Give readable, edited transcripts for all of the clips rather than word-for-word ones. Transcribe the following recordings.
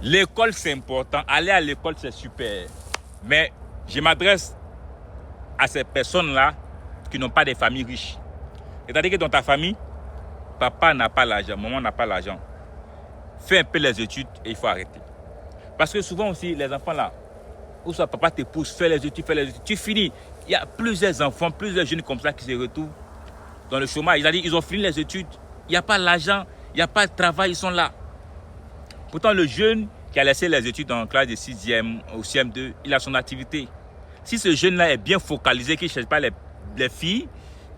L'école, c'est important. Aller à l'école, c'est super. Mais je m'adresse à ces personnes-là qui n'ont pas des familles riches. C'est-à-dire que dans ta famille, papa n'a pas l'argent, maman n'a pas l'argent. Fais un peu les études et il faut arrêter. Parce que souvent aussi, les enfants là, où soit papa te pousse, fais les études, tu finis. Il y a plusieurs enfants, plusieurs jeunes comme ça qui se retrouvent dans le chômage. C'est-à-dire ils ont fini les études, il n'y a pas l'argent, il n'y a pas de travail, ils sont là. Pourtant, le jeune qui a laissé les études en classe de 6e ou CM2, il a son activité. Si ce jeune-là est bien focalisé, qui ne cherche pas les filles,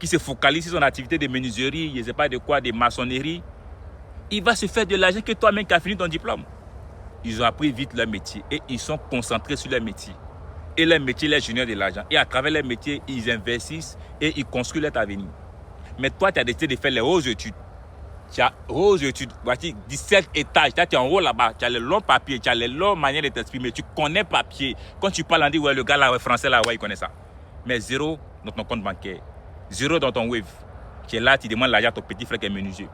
qui se focalise sur son activité de menuiserie, je ne sais pas de quoi, de maçonnerie, il va se faire de l'argent que toi-même qui as fini ton diplôme. Ils ont appris vite leur métier et ils sont concentrés sur leur métier. Et leur métier leur génère de l'argent. Et à travers leur métier, ils investissent et ils construisent leur avenir. Mais toi, tu as décidé de faire les hautes études. Tu as hautes études, voici 17 étages, tu es en haut là-bas, tu as les longs papiers, tu as les longues manières de t'exprimer, tu connais papier. Quand tu parles, on dit, ouais, le gars là, ouais, français là, ouais, il connaît ça. Mais zéro dans ton compte bancaire, zéro dans ton wave. Tu es là, tu demandes l'argent à ton petit frère qui est menuisier.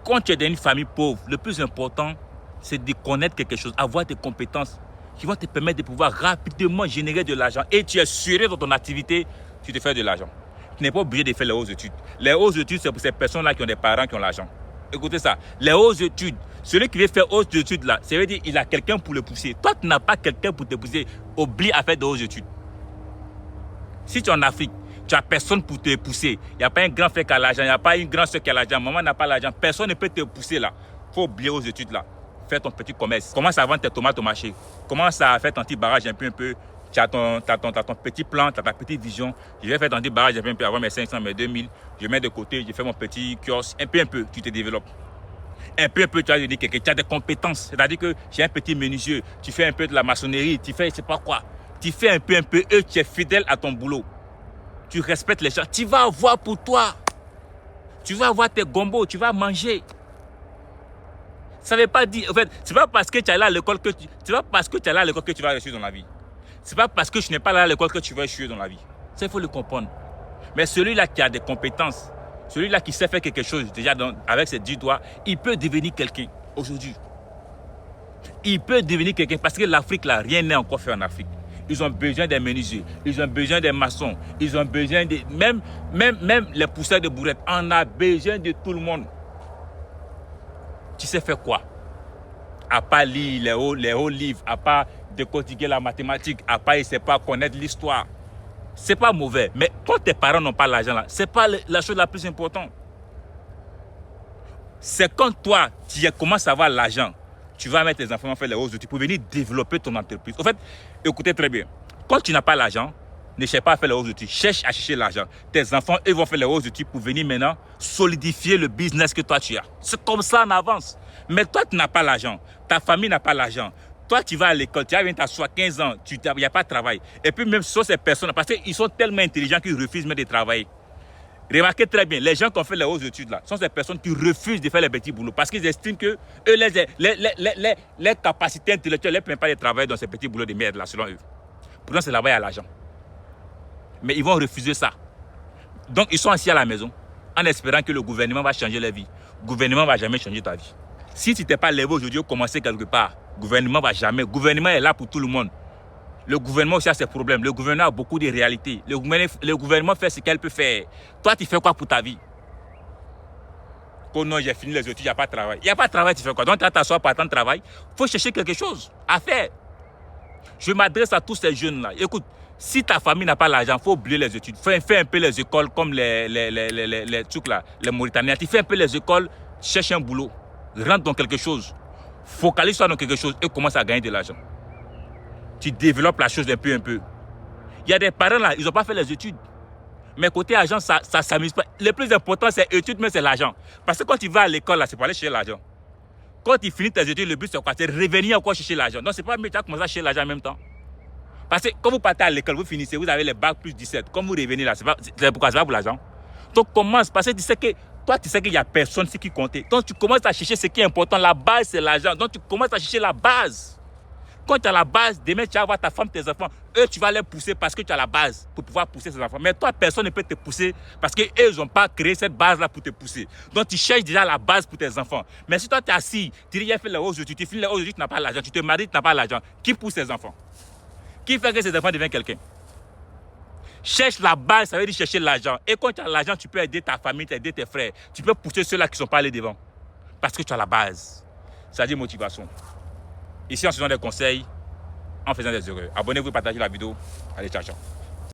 Quand tu es dans une famille pauvre, le plus important, c'est de connaître quelque chose, avoir des compétences qui vont te permettre de pouvoir rapidement générer de l'argent. Et tu es sûr dans ton activité, tu te fais de l'argent. Tu n'es pas obligé de faire les hautes études. Les hautes études, c'est pour ces personnes-là qui ont des parents qui ont l'argent. Écoutez ça, les hautes études, celui qui veut faire hautes études là, ça veut dire qu'il a quelqu'un pour le pousser. Toi, tu n'as pas quelqu'un pour te pousser. Oublie à faire de hautes études. Si tu es en Afrique, tu n'as personne pour te pousser. Il n'y a pas un grand frère qui a l'argent, il n'y a pas une grande soeur qui a l'argent, maman n'a pas l'argent. Personne ne peut te pousser là. Il faut oublier aux études là. Faire ton petit commerce. Commence à vendre tes tomates au marché. Commence à faire ton petit barrage un peu. Tu as ton petit plan, tu as ta petite vision. Je vais faire ton petit barrage un peu, avoir mes 500, mes 2000. Je mets de côté, je fais mon petit kiosque. Un peu, tu te développes. Un peu, tu as dit quelque, tu as des compétences. C'est-à-dire que j'ai un petit menuisier, tu fais un peu de la maçonnerie, tu fais je ne sais pas quoi. Tu fais un peu, et tu es fidèle à ton boulot. Tu respectes les gens. Tu vas avoir pour toi. Tu vas avoir tes gombos, tu vas manger. Ça ne veut pas dire, en fait, c'est pas parce que tu es là à l'école que tu vas réussir dans la vie. C'est pas parce que je n'ai pas là à l'école que tu vas échouer dans la vie. Ça, il faut le comprendre. Mais celui-là qui a des compétences, celui-là qui sait faire quelque chose déjà avec ses 10 doigts, il peut devenir quelqu'un aujourd'hui. Il peut devenir quelqu'un parce que l'Afrique, là, rien n'est encore fait en Afrique. Ils ont besoin des menuisiers, ils ont besoin des maçons, ils ont besoin de... Même les pousseurs de bourrettes, on a besoin de tout le monde. Tu sais faire quoi? À part lire les hauts livres, à part décortiquer la mathématique, à part, il ne sait pas connaître l'histoire. C'est pas mauvais, mais quand tes parents n'ont pas l'argent là, c'est pas la chose la plus importante. C'est quand toi, tu commences à avoir l'argent, tu vas mettre tes enfants à faire les hautes études pour venir développer ton entreprise. En fait, écoutez très bien, quand tu n'as pas l'argent, ne cherche pas à faire les hautes études, cherche à chercher l'argent. Tes enfants, eux, vont faire les hautes études pour venir maintenant solidifier le business que toi tu as. C'est comme ça en avance. Mais toi, tu n'as pas l'argent, ta famille n'a pas l'argent. Toi, tu vas à l'école, tu as 15 ans, il n'y a pas de travail. Et puis même sur ces personnes, parce qu'ils sont tellement intelligents qu'ils refusent même de travailler. Remarquez très bien, les gens qui ont fait les hautes études là, sont ces personnes qui refusent de faire les petits boulots parce qu'ils estiment que eux, les capacités intellectuelles ne permettent pas de travailler dans ces petits boulots de merde là, selon eux. Pourtant, c'est là-bas, il y a l'argent. Mais ils vont refuser ça. Donc, ils sont assis à la maison en espérant que le gouvernement va changer leur vie. Le gouvernement ne va jamais changer ta vie. Si tu n'es pas levé aujourd'hui ou commencé quelque part, le gouvernement ne va jamais. Le gouvernement est là pour tout le monde. Le gouvernement aussi a ses problèmes. Le gouvernement a beaucoup de réalités. Le gouvernement fait ce qu'elle peut faire. Toi, tu fais quoi pour ta vie? Oh non, j'ai fini les études, il n'y a pas de travail. Il n'y a pas de travail, tu fais quoi? Donc, tu vas t'asseoir par temps de travail. Il faut chercher quelque chose à faire. Je m'adresse à tous ces jeunes-là. Écoute, si ta famille n'a pas l'argent, il faut oublier les études. Fais un peu les écoles comme les trucs là, les Mauritaniens. Tu fais un peu les écoles, cherche un boulot. Rentre dans quelque chose. Focalise-toi dans quelque chose et commence à gagner de l'argent. Tu développes la chose un peu. Il y a des parents là, ils n'ont pas fait les études. Mais côté argent, ça ne s'amuse pas. Le plus important, c'est études, mais c'est l'argent. Parce que quand tu vas à l'école, là, c'est pour aller chercher l'argent. Quand tu finis tes études, le but, c'est quoi? C'est revenir encore chercher l'argent. Donc, c'est pas mieux, tu as commencé à chercher l'argent en même temps. Parce que quand vous partez à l'école, vous finissez, vous avez les bacs plus 17. Quand vous revenez là, c'est pourquoi? C'est pas pour l'argent. Donc, commence, parce que tu sais que toi, tu sais qu'il n'y a personne qui compte. Donc, tu commences à chercher ce qui est important. La base, c'est l'argent. Donc, tu commences à chercher la base. Quand tu as la base, demain tu vas voir ta femme, tes enfants. Eux, tu vas les pousser parce que tu as la base pour pouvoir pousser ces enfants. Mais toi, personne ne peut te pousser parce qu'eux, ils n'ont pas créé cette base-là pour te pousser. Donc, tu cherches déjà la base pour tes enfants. Mais si toi, tu es assis, tu dis, j'ai fait les hausses aujourd'hui, tu finis les hausses aujourd'hui, tu n'as pas l'argent, tu te maries, tu n'as pas l'argent. Qui pousse tes enfants? Qui fait que ces enfants deviennent quelqu'un? Cherche la base, ça veut dire chercher l'argent. Et quand tu as l'argent, tu peux aider ta famille, tu peux aider tes frères. Tu peux pousser ceux-là qui ne sont pas allés devant. Parce que tu as la base. C'est-à-dire motivation. Ici, on se donne des conseils en faisant des erreurs. Abonnez-vous, partagez la vidéo. Allez, ciao, ciao.